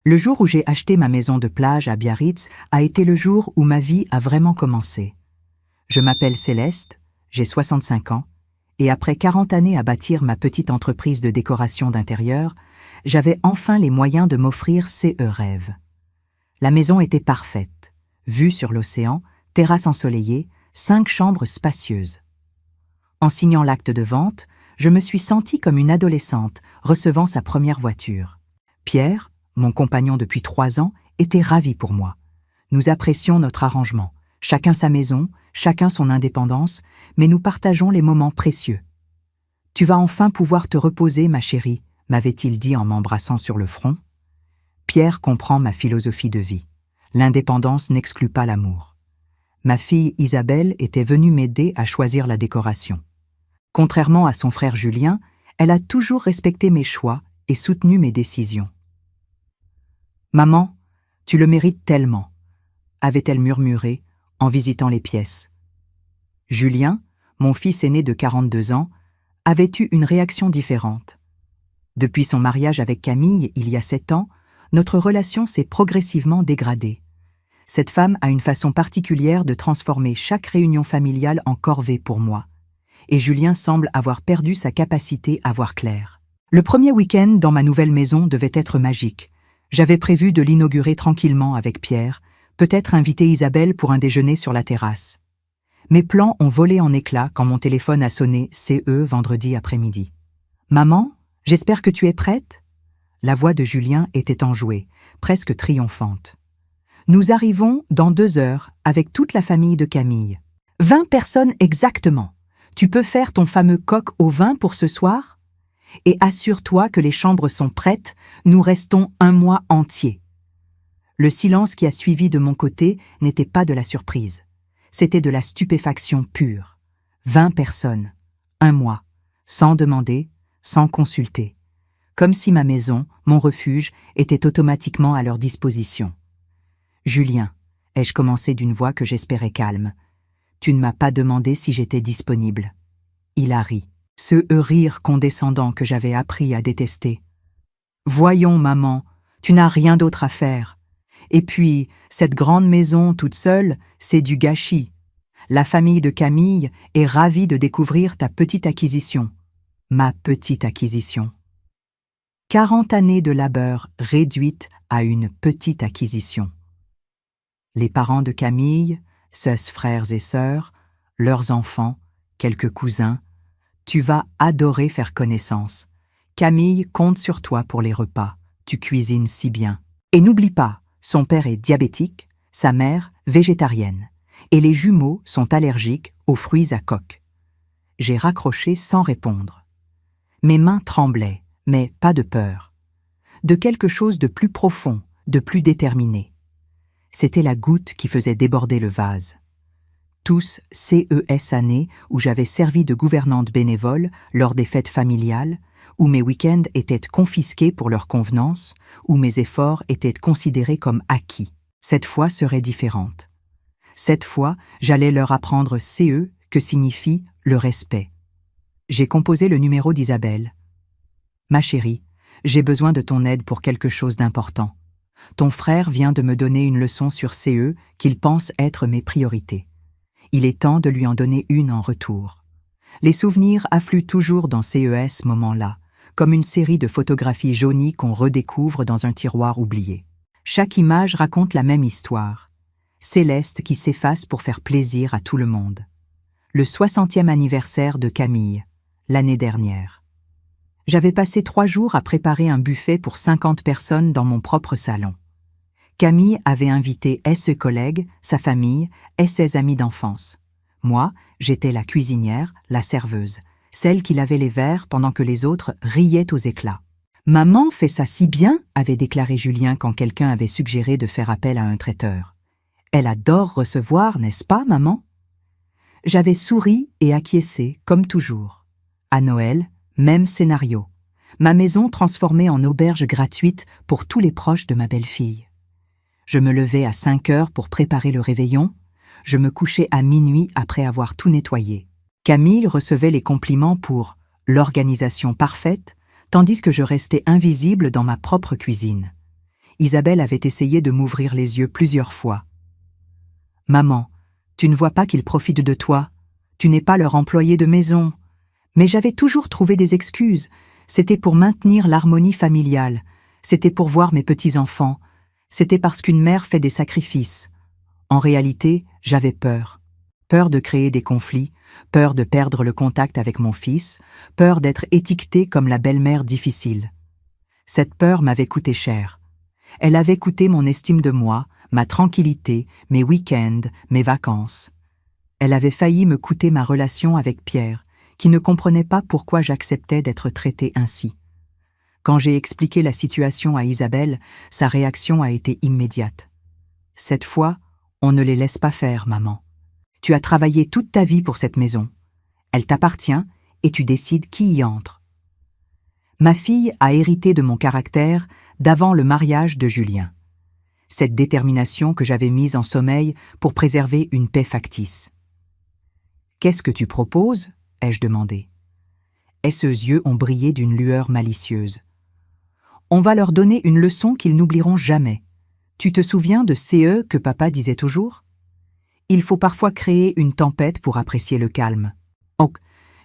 Le jour où j'ai acheté ma maison de plage à Biarritz a été le jour où ma vie a vraiment commencé. Je m'appelle Céleste, j'ai 65 ans, et après 40 années à bâtir ma petite entreprise de décoration d'intérieur, j'avais enfin les moyens de m'offrir ces rêves. La maison était parfaite, vue sur l'océan, terrasse ensoleillée, 5 chambres spacieuses. En signant l'acte de vente, je me suis sentie comme une adolescente recevant sa première voiture. Pierre, mon compagnon depuis 3 ans, était ravi pour moi. Nous apprécions notre arrangement, chacun sa maison, chacun son indépendance, mais nous partageons les moments précieux. « Tu vas enfin pouvoir te reposer, ma chérie », m'avait-il dit en m'embrassant sur le front. Pierre comprend ma philosophie de vie. L'indépendance n'exclut pas l'amour. Ma fille Isabelle était venue m'aider à choisir la décoration. Contrairement à son frère Julien, elle a toujours respecté mes choix et soutenu mes décisions. « Maman, tu le mérites tellement », avait-elle murmuré en visitant les pièces. Julien, mon fils aîné de 42 ans, avait eu une réaction différente. Depuis son mariage avec Camille, il y a 7 ans, notre relation s'est progressivement dégradée. Cette femme a une façon particulière de transformer chaque réunion familiale en corvée pour moi. Et Julien semble avoir perdu sa capacité à voir clair. Le premier week-end dans ma nouvelle maison devait être magique. J'avais prévu de l'inaugurer tranquillement avec Pierre, peut-être inviter Isabelle pour un déjeuner sur la terrasse. Mes plans ont volé en éclats quand mon téléphone a sonné CE vendredi après-midi. « Maman, j'espère que tu es prête ?» La voix de Julien était enjouée, presque triomphante. « Nous arrivons dans 2 heures avec toute la famille de Camille. 20 personnes exactement. Tu peux faire ton fameux coq au vin pour ce soir ? Et assure-toi que les chambres sont prêtes, nous restons 1 mois entier. » Le silence qui a suivi de mon côté n'était pas de la surprise. C'était de la stupéfaction pure. 20 personnes, 1 mois, sans demander, sans consulter. Comme si ma maison, mon refuge, était automatiquement à leur disposition. « Julien, » ai-je commencé d'une voix que j'espérais calme, « tu ne m'as pas demandé si j'étais disponible. » Il a ri, ce rire condescendant que j'avais appris à détester. « Voyons, maman, tu n'as rien d'autre à faire. Et puis, cette grande maison toute seule, c'est du gâchis. La famille de Camille est ravie de découvrir ta petite acquisition. » Ma petite acquisition. 40 années de labeur réduites à une petite acquisition. Les parents de Camille, ses frères et sœurs, leurs enfants, quelques cousins, tu vas adorer faire connaissance. Camille compte sur toi pour les repas, tu cuisines si bien. Et n'oublie pas, son père est diabétique, sa mère végétarienne, et les jumeaux sont allergiques aux fruits à coque. J'ai raccroché sans répondre. Mes mains tremblaient, mais pas de peur. De quelque chose de plus profond, de plus déterminé. C'était la goutte qui faisait déborder le vase. Tous CES années où j'avais servi de gouvernante bénévole lors des fêtes familiales, où mes week-ends étaient confisqués pour leur convenance, où mes efforts étaient considérés comme acquis. Cette fois serait différente. Cette fois, j'allais leur apprendre CE que signifie le respect. J'ai composé le numéro d'Isabelle. « Ma chérie, j'ai besoin de ton aide pour quelque chose d'important. Ton frère vient de me donner une leçon sur CE qu'il pense être mes priorités. Il est temps de lui en donner une en retour. Les souvenirs affluent toujours dans CES moment-là, comme une série de photographies jaunies qu'on redécouvre dans un tiroir oublié. Chaque image raconte la même histoire. Céleste qui s'efface pour faire plaisir à tout le monde. Le 60e anniversaire de Camille, l'année dernière. J'avais passé 3 jours à préparer un buffet pour 50 personnes dans mon propre salon. Camille avait invité ses collègues, sa famille et ses amis d'enfance. Moi, j'étais la cuisinière, la serveuse, celle qui lavait les verres pendant que les autres riaient aux éclats. « Maman fait ça si bien », avait déclaré Julien quand quelqu'un avait suggéré de faire appel à un traiteur. « Elle adore recevoir, n'est-ce pas, maman ?» J'avais souri et acquiescé, comme toujours. À Noël, même scénario. Ma maison transformée en auberge gratuite pour tous les proches de ma belle-fille. Je me levais à 5 heures pour préparer le réveillon. Je me couchais à minuit après avoir tout nettoyé. Camille recevait les compliments pour l'organisation parfaite, tandis que je restais invisible dans ma propre cuisine. Isabelle avait essayé de m'ouvrir les yeux plusieurs fois. « Maman, tu ne vois pas qu'ils profitent de toi. Tu n'es pas leur employé de maison. » Mais j'avais toujours trouvé des excuses. C'était pour maintenir l'harmonie familiale. C'était pour voir mes petits-enfants. C'était parce qu'une mère fait des sacrifices. En réalité, j'avais peur. Peur de créer des conflits, peur de perdre le contact avec mon fils, peur d'être étiquetée comme la belle-mère difficile. Cette peur m'avait coûté cher. Elle avait coûté mon estime de moi, ma tranquillité, mes week-ends, mes vacances. Elle avait failli me coûter ma relation avec Pierre, qui ne comprenait pas pourquoi j'acceptais d'être traitée ainsi. Quand j'ai expliqué la situation à Isabelle, sa réaction a été immédiate. « Cette fois, on ne les laisse pas faire, maman. Tu as travaillé toute ta vie pour cette maison. Elle t'appartient et tu décides qui y entre. » Ma fille a hérité de mon caractère d'avant le mariage de Julien. Cette détermination que j'avais mise en sommeil pour préserver une paix factice. « Qu'est-ce que tu proposes ?» ai-je demandé. Et ses yeux ont brillé d'une lueur malicieuse. « On va leur donner une leçon qu'ils n'oublieront jamais. Tu te souviens de CE que papa disait toujours ? Il faut parfois créer une tempête pour apprécier le calme. » Oh,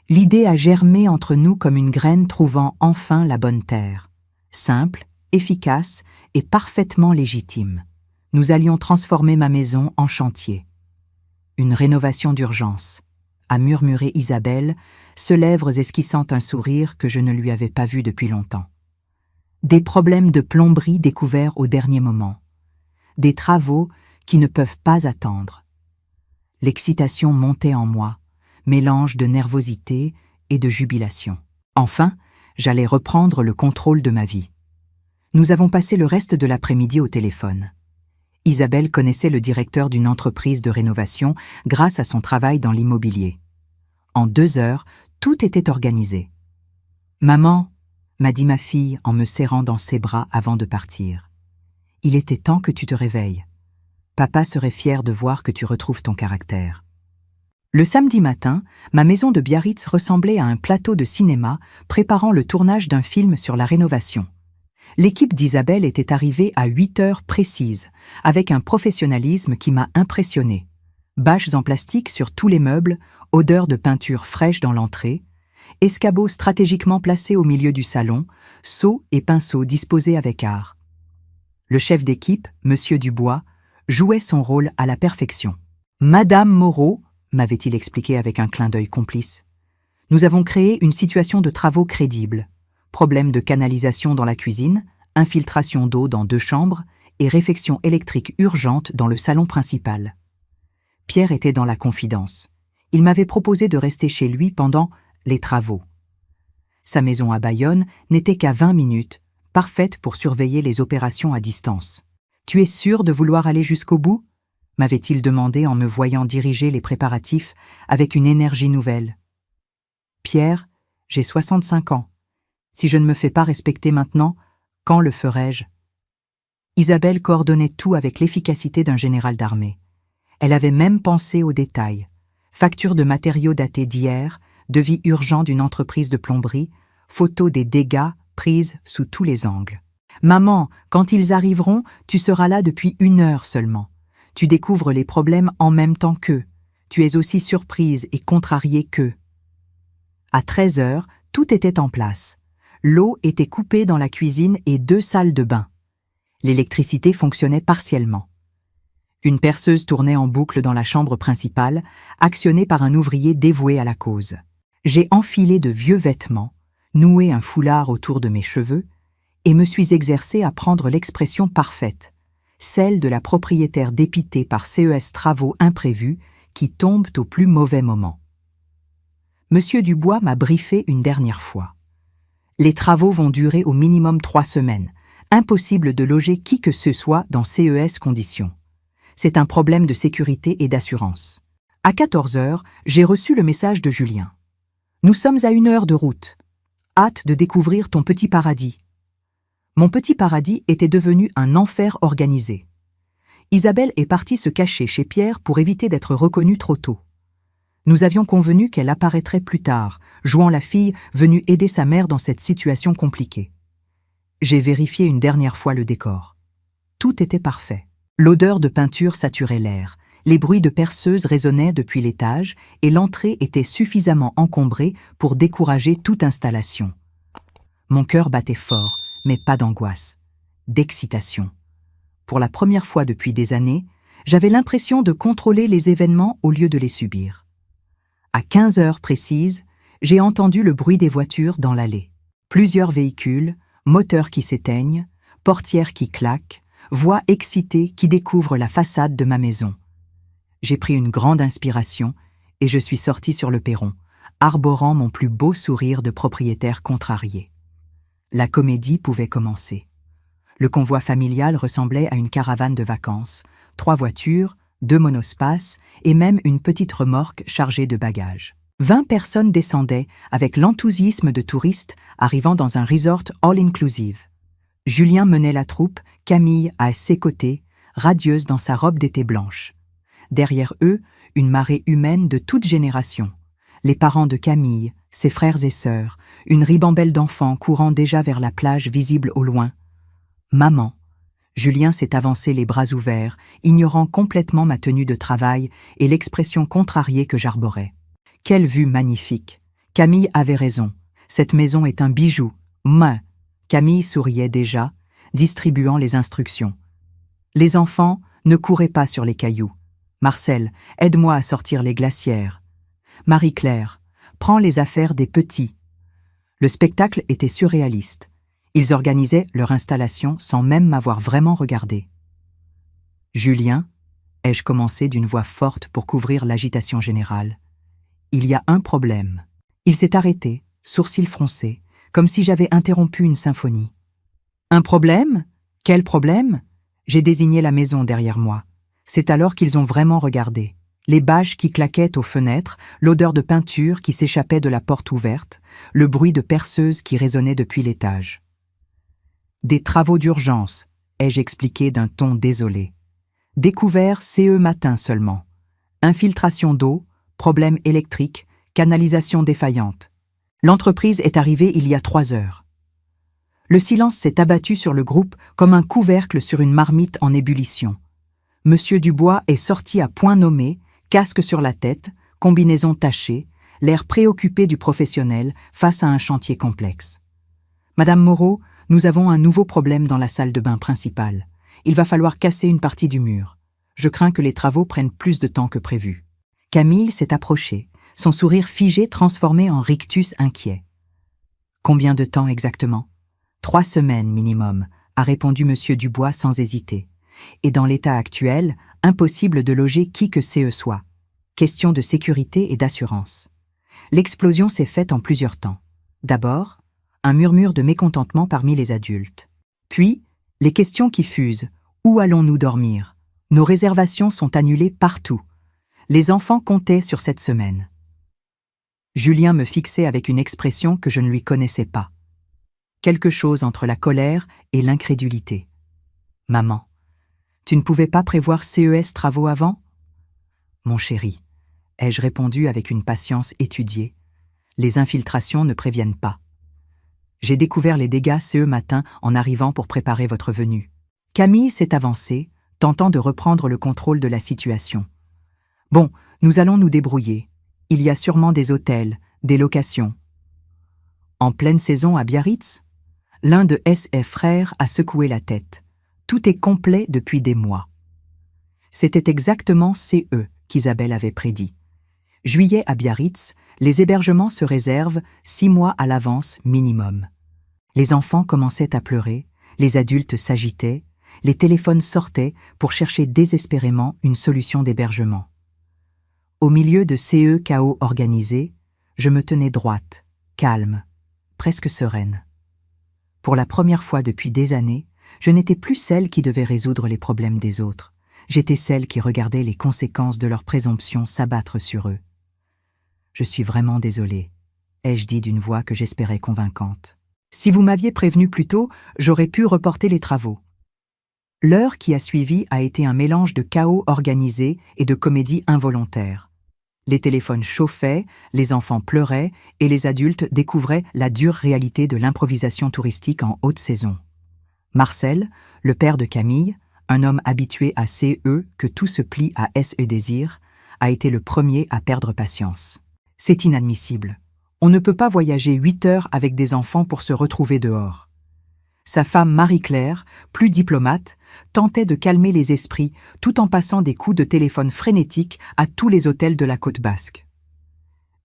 l'idée a germé entre nous comme une graine trouvant enfin la bonne terre. Simple, efficace et parfaitement légitime. Nous allions transformer ma maison en chantier. Une rénovation d'urgence, a murmuré Isabelle, ses lèvres esquissant un sourire que je ne lui avais pas vu depuis longtemps. Des problèmes de plomberie découverts au dernier moment. Des travaux qui ne peuvent pas attendre. L'excitation montait en moi, mélange de nervosité et de jubilation. Enfin, j'allais reprendre le contrôle de ma vie. Nous avons passé le reste de l'après-midi au téléphone. Isabelle connaissait le directeur d'une entreprise de rénovation grâce à son travail dans l'immobilier. En 2 heures, tout était organisé. « Maman », m'a dit ma fille en me serrant dans ses bras avant de partir. « Il était temps que tu te réveilles. Papa serait fier de voir que tu retrouves ton caractère. » Le samedi matin, ma maison de Biarritz ressemblait à un plateau de cinéma préparant le tournage d'un film sur la rénovation. L'équipe d'Isabelle était arrivée à 8 heures précises, avec un professionnalisme qui m'a impressionné. Bâches en plastique sur tous les meubles, odeur de peinture fraîche dans l'entrée, escabeaux stratégiquement placés au milieu du salon, seaux et pinceaux disposés avec art. Le chef d'équipe, Monsieur Dubois, jouait son rôle à la perfection. « Madame Moreau », m'avait-il expliqué avec un clin d'œil complice, « nous avons créé une situation de travaux crédible. Problème de canalisation dans la cuisine, infiltration d'eau dans 2 chambres et réfection électrique urgente dans le salon principal. » Pierre était dans la confidence. Il m'avait proposé de rester chez lui pendant les travaux. Sa maison à Bayonne n'était qu'à 20 minutes, parfaite pour surveiller les opérations à distance. « Tu es sûr de vouloir aller jusqu'au bout ?» m'avait-il demandé en me voyant diriger les préparatifs avec une énergie nouvelle. « Pierre, j'ai 65 ans. Si je ne me fais pas respecter maintenant, quand le ferai-je » Isabelle coordonnait tout avec l'efficacité d'un général d'armée. Elle avait même pensé aux détails. Factures de matériaux datés d'hier, devis urgent d'une entreprise de plomberie, photos des dégâts prises sous tous les angles. « Maman, quand ils arriveront, tu seras là depuis 1 heure seulement. Tu découvres les problèmes en même temps qu'eux. Tu es aussi surprise et contrariée qu'eux. » À 13 heures, tout était en place. L'eau était coupée dans la cuisine et 2 salles de bain. L'électricité fonctionnait partiellement. Une perceuse tournait en boucle dans la chambre principale, actionnée par un ouvrier dévoué à la cause. J'ai enfilé de vieux vêtements, noué un foulard autour de mes cheveux, et me suis exercée à prendre l'expression parfaite, celle de la propriétaire dépitée par CES travaux imprévus qui tombent au plus mauvais moment. Monsieur Dubois m'a briefé une dernière fois. Les travaux vont durer au minimum 3 semaines. Impossible de loger qui que ce soit dans CES conditions. C'est un problème de sécurité et d'assurance. À 14 heures, j'ai reçu le message de Julien. Nous sommes à 1 heure de route. Hâte de découvrir ton petit paradis. Mon petit paradis était devenu un enfer organisé. Isabelle est partie se cacher chez Pierre pour éviter d'être reconnue trop tôt. Nous avions convenu qu'elle apparaîtrait plus tard, jouant la fille venue aider sa mère dans cette situation compliquée. J'ai vérifié une dernière fois le décor. Tout était parfait. L'odeur de peinture saturait l'air, les bruits de perceuses résonnaient depuis l'étage et l'entrée était suffisamment encombrée pour décourager toute installation. Mon cœur battait fort, mais pas d'angoisse, d'excitation. Pour la première fois depuis des années, j'avais l'impression de contrôler les événements au lieu de les subir. À 15 heures précises, j'ai entendu le bruit des voitures dans l'allée. Plusieurs véhicules, moteurs qui s'éteignent, portières qui claquent, voix excitées qui découvrent la façade de ma maison. J'ai pris une grande inspiration et je suis sorti sur le perron, arborant mon plus beau sourire de propriétaire contrarié. La comédie pouvait commencer. Le convoi familial ressemblait à une caravane de vacances, 3 voitures, 2 monospaces et même une petite remorque chargée de bagages. 20 personnes descendaient avec l'enthousiasme de touristes arrivant dans un resort all-inclusive. Julien menait la troupe, Camille à ses côtés, radieuse dans sa robe d'été blanche. Derrière eux, une marée humaine de toute génération. Les parents de Camille, ses frères et sœurs, une ribambelle d'enfants courant déjà vers la plage visible au loin. Maman. Julien s'est avancé les bras ouverts, ignorant complètement ma tenue de travail et l'expression contrariée que j'arborais. Quelle vue magnifique! Camille avait raison. Cette maison est un bijou. Mais Camille souriait déjà, distribuant les instructions. Les enfants, ne courez pas sur les cailloux. Marcel, aide-moi à sortir les glacières. Marie-Claire, prends les affaires des petits. Le spectacle était surréaliste. Ils organisaient leur installation sans même m'avoir vraiment regardé. Julien, ai-je commencé d'une voix forte pour couvrir l'agitation générale. Il y a un problème. Il s'est arrêté, sourcils froncés, comme si j'avais interrompu une symphonie. Un problème? Quel problème? J'ai désigné la maison derrière moi. C'est alors qu'ils ont vraiment regardé. Les bâches qui claquaient aux fenêtres, l'odeur de peinture qui s'échappait de la porte ouverte, le bruit de perceuse qui résonnait depuis l'étage. Des travaux d'urgence, ai-je expliqué d'un ton désolé. Découvert CE matin seulement. Infiltration d'eau, problème électrique, canalisation défaillante. L'entreprise est arrivée il y a 3 heures. Le silence s'est abattu sur le groupe comme un couvercle sur une marmite en ébullition. Monsieur Dubois est sorti à point nommé, casque sur la tête, combinaison tachée, l'air préoccupé du professionnel face à un chantier complexe. Madame Moreau, nous avons un nouveau problème dans la salle de bain principale. Il va falloir casser une partie du mur. Je crains que les travaux prennent plus de temps que prévu. Camille s'est approchée, son sourire figé transformé en rictus inquiet. Combien de temps exactement? 3 semaines minimum, a répondu monsieur Dubois sans hésiter. Et dans l'état actuel, impossible de loger qui que ce soit. Question de sécurité et d'assurance. L'explosion s'est faite en plusieurs temps. D'abord, un murmure de mécontentement parmi les adultes. Puis, les questions qui fusent. Où allons-nous dormir? Nos réservations sont annulées partout. Les enfants comptaient sur cette semaine. Julien me fixait avec une expression que je ne lui connaissais pas. Quelque chose entre la colère et l'incrédulité. Maman, tu ne pouvais pas prévoir CES travaux avant? Mon chéri, ai-je répondu avec une patience étudiée, les infiltrations ne préviennent pas. J'ai découvert les dégâts CE matin en arrivant pour préparer votre venue. Camille s'est avancée, tentant de reprendre le contrôle de la situation. Bon, nous allons nous débrouiller. Il y a sûrement des hôtels, des locations. En pleine saison à Biarritz? L'un de S.F. Frères a secoué la tête. Tout est complet depuis des mois. C'était exactement CE qu'Isabelle avait prédit. Juillet à Biarritz, les hébergements se réservent 6 mois à l'avance minimum. Les enfants commençaient à pleurer, les adultes s'agitaient, les téléphones sortaient pour chercher désespérément une solution d'hébergement. Au milieu de CE chaos organisé, je me tenais droite, calme, presque sereine. Pour la première fois depuis des années, je n'étais plus celle qui devait résoudre les problèmes des autres. J'étais celle qui regardait les conséquences de leur présomption s'abattre sur eux. Je suis vraiment désolée, ai-je dit d'une voix que j'espérais convaincante. Si vous m'aviez prévenu plus tôt, j'aurais pu reporter les travaux. L'heure qui a suivi a été un mélange de chaos organisé et de comédie involontaire. Les téléphones chauffaient, les enfants pleuraient et les adultes découvraient la dure réalité de l'improvisation touristique en haute saison. Marcel, le père de Camille, un homme habitué à CE que tout se plie à SE désir, a été le premier à perdre patience. C'est inadmissible. On ne peut pas voyager 8 heures avec des enfants pour se retrouver dehors. Sa femme Marie-Claire, plus diplomate, tentait de calmer les esprits tout en passant des coups de téléphone frénétiques à tous les hôtels de la côte basque.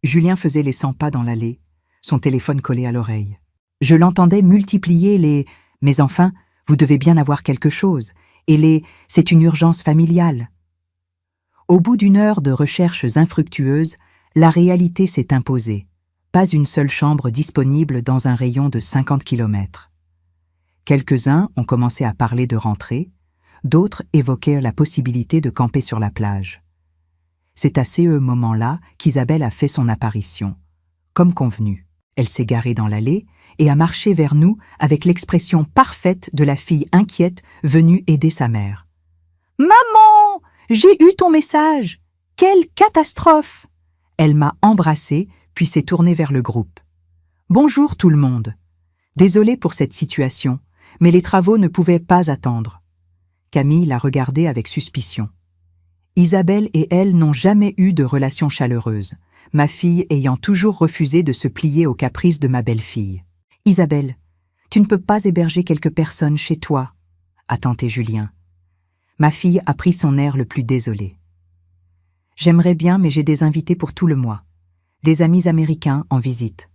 Julien faisait les 100 pas dans l'allée, son téléphone collé à l'oreille. Je l'entendais multiplier les « mais enfin, vous devez bien avoir quelque chose » et les « c'est une urgence familiale ». Au bout d'une heure de recherches infructueuses, la réalité s'est imposée. Pas une seule chambre disponible dans un rayon de 50 kilomètres. Quelques-uns ont commencé à parler de rentrer, d'autres évoquèrent la possibilité de camper sur la plage. C'est à ce moment-là qu'Isabelle a fait son apparition. Comme convenu, elle s'est garée dans l'allée et a marché vers nous avec l'expression parfaite de la fille inquiète venue aider sa mère. « Maman, j'ai eu ton message! Quelle catastrophe !» Elle m'a embrassée, puis s'est tournée vers le groupe. « Bonjour tout le monde. Désolée pour cette situation, mais les travaux ne pouvaient pas attendre. » Camille l'a regardée avec suspicion. Isabelle et elle n'ont jamais eu de relation chaleureuse, ma fille ayant toujours refusé de se plier aux caprices de ma belle-fille. « Isabelle, tu ne peux pas héberger quelques personnes chez toi ?» a tenté Julien. Ma fille a pris son air le plus désolé. « J'aimerais bien, mais j'ai des invités pour tout le mois. Des amis américains en visite.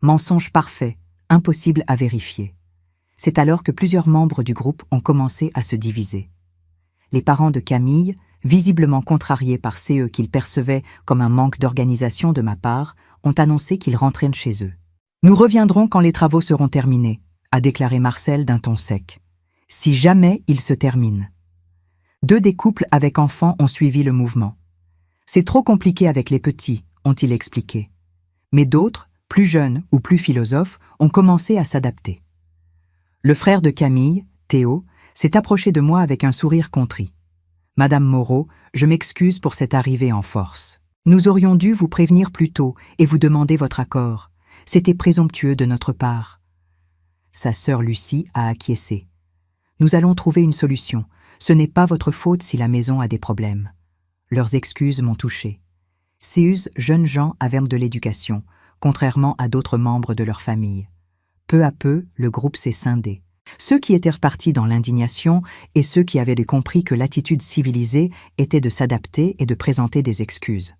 Mensonge parfait, impossible à vérifier. » C'est alors que plusieurs membres du groupe ont commencé à se diviser. Les parents de Camille, visiblement contrariés par ce qu'ils percevaient comme un manque d'organisation de ma part, ont annoncé qu'ils rentraient chez eux. « Nous reviendrons quand les travaux seront terminés », a déclaré Marcel d'un ton sec. « Si jamais ils se terminent. » 2 des couples avec enfants ont suivi le mouvement. « C'est trop compliqué avec les petits », ont-ils expliqué. Mais d'autres, plus jeunes ou plus philosophes, ont commencé à s'adapter. Le frère de Camille, Théo, s'est approché de moi avec un sourire contrit. « Madame Moreau, je m'excuse pour cette arrivée en force. Nous aurions dû vous prévenir plus tôt et vous demander votre accord. C'était présomptueux de notre part. » Sa sœur Lucie a acquiescé. « Nous allons trouver une solution. Ce n'est pas votre faute si la maison a des problèmes. » Leurs excuses m'ont touché. Ces jeunes gens avaient de l'éducation, contrairement à d'autres membres de leur famille. Peu à peu, le groupe s'est scindé. Ceux qui étaient repartis dans l'indignation et ceux qui avaient compris que l'attitude civilisée était de s'adapter et de présenter des excuses.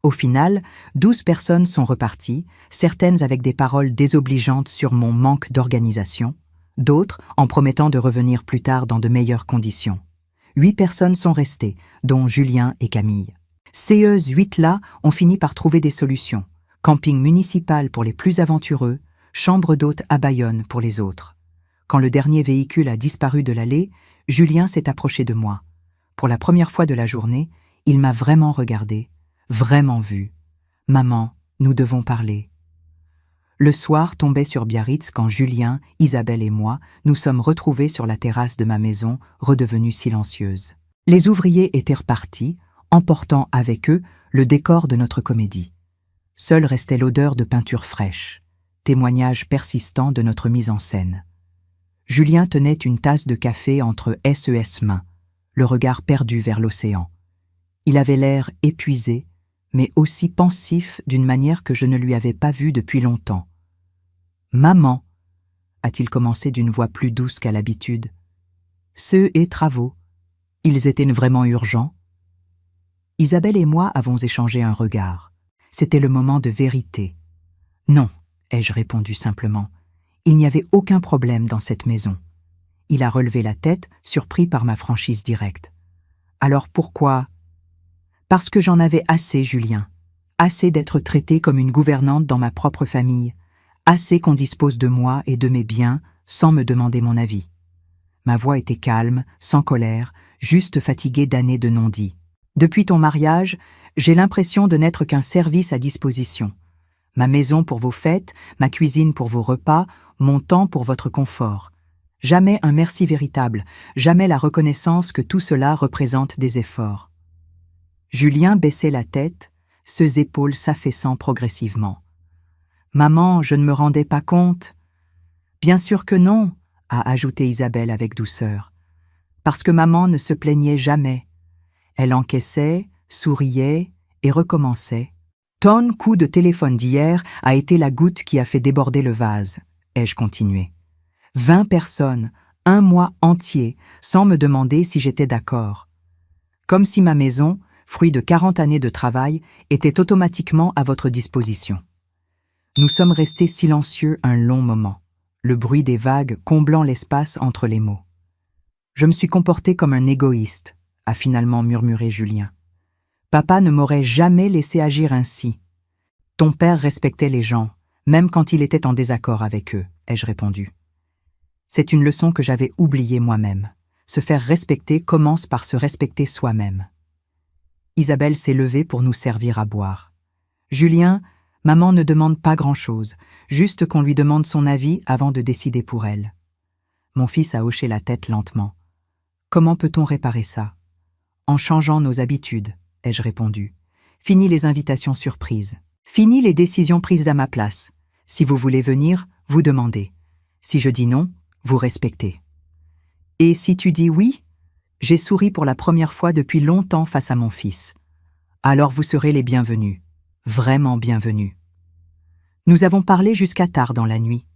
Au final, 12 personnes sont reparties, certaines avec des paroles désobligeantes sur mon manque d'organisation, d'autres en promettant de revenir plus tard dans de meilleures conditions. 8 personnes sont restées, dont Julien et Camille. Ces 8-là ont fini par trouver des solutions. Camping municipal pour les plus aventureux, chambre d'hôte à Bayonne pour les autres. Quand le dernier véhicule a disparu de l'allée, Julien s'est approché de moi. Pour la première fois de la journée, il m'a vraiment regardé, vraiment vu. « Maman, nous devons parler. » Le soir tombait sur Biarritz quand Julien, Isabelle et moi nous sommes retrouvés sur la terrasse de ma maison, redevenue silencieuse. Les ouvriers étaient repartis, emportant avec eux le décor de notre comédie. Seule restait l'odeur de peinture fraîche, témoignage persistant de notre mise en scène. Julien tenait une tasse de café entre ses mains, le regard perdu vers l'océan. Il avait l'air épuisé, mais aussi pensif d'une manière que je ne lui avais pas vue depuis longtemps. « Maman » a-t-il commencé d'une voix plus douce qu'à l'habitude. « Ceux et travaux, ils étaient vraiment urgents ?» Isabelle et moi avons échangé un regard. C'était le moment de vérité. « Non », ai-je répondu simplement. Il n'y avait aucun problème dans cette maison. Il a relevé la tête, surpris par ma franchise directe. « Alors pourquoi ?»« Parce que j'en avais assez, Julien. Assez d'être traitée comme une gouvernante dans ma propre famille. Assez qu'on dispose de moi et de mes biens sans me demander mon avis. » Ma voix était calme, sans colère, juste fatiguée d'années de non-dits. « Depuis ton mariage, j'ai l'impression de n'être qu'un service à disposition. Ma maison pour vos fêtes, ma cuisine pour vos repas, mon temps pour votre confort. Jamais un merci véritable, jamais la reconnaissance que tout cela représente des efforts. » Julien baissait la tête, ses épaules s'affaissant progressivement. « Maman, je ne me rendais pas compte. »« Bien sûr que non, » a ajouté Isabelle avec douceur. Parce que maman ne se plaignait jamais. Elle encaissait, souriait et recommençait. Ton coup de téléphone d'hier a été la goutte qui a fait déborder le vase, ai-je continué. 20 personnes, un mois entier, sans me demander si j'étais d'accord. Comme si ma maison, fruit de 40 années de travail, était automatiquement à votre disposition. Nous sommes restés silencieux un long moment, le bruit des vagues comblant l'espace entre les mots. Je me suis comporté comme un égoïste, a finalement murmuré Julien. Papa ne m'aurait jamais laissé agir ainsi. Ton père respectait les gens, même quand il était en désaccord avec eux, ai-je répondu. C'est une leçon que j'avais oubliée moi-même. Se faire respecter commence par se respecter soi-même. Isabelle s'est levée pour nous servir à boire. Julien, maman ne demande pas grand-chose, juste qu'on lui demande son avis avant de décider pour elle. Mon fils a hoché la tête lentement. Comment peut-on réparer ça? En changeant nos habitudes, ai-je répondu. Fini les invitations surprises. Fini les décisions prises à ma place. Si vous voulez venir, vous demandez. Si je dis non, vous respectez. Et si tu dis oui, j'ai souri pour la première fois depuis longtemps face à mon fils. Alors vous serez les bienvenus. Vraiment bienvenus. Nous avons parlé jusqu'à tard dans la nuit.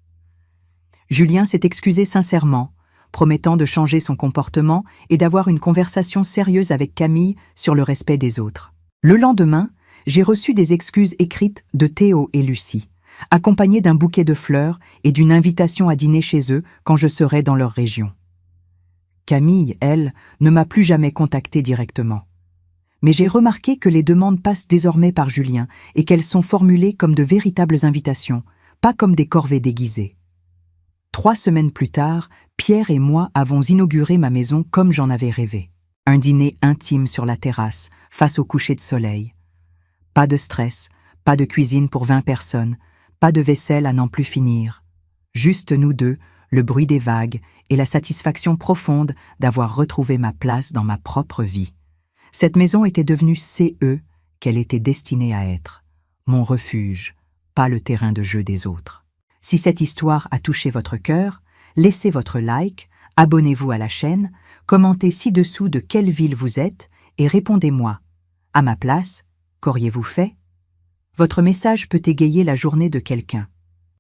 Julien s'est excusé sincèrement, promettant de changer son comportement et d'avoir une conversation sérieuse avec Camille sur le respect des autres. Le lendemain, j'ai reçu des excuses écrites de Théo et Lucie, accompagnées d'un bouquet de fleurs et d'une invitation à dîner chez eux quand je serai dans leur région. Camille, elle, ne m'a plus jamais contacté directement. Mais j'ai remarqué que les demandes passent désormais par Julien et qu'elles sont formulées comme de véritables invitations, pas comme des corvées déguisées. 3 semaines plus tard, Pierre et moi avons inauguré ma maison comme j'en avais rêvé. Un dîner intime sur la terrasse, face au coucher de soleil. Pas de stress, pas de cuisine pour 20 personnes, pas de vaisselle à n'en plus finir. Juste nous deux, le bruit des vagues et la satisfaction profonde d'avoir retrouvé ma place dans ma propre vie. Cette maison était devenue CE qu'elle était destinée à être. Mon refuge, pas le terrain de jeu des autres. Si cette histoire a touché votre cœur, laissez votre like, abonnez-vous à la chaîne, commentez ci-dessous de quelle ville vous êtes et répondez-moi. À ma place, qu'auriez-vous fait? Votre message peut égayer la journée de quelqu'un.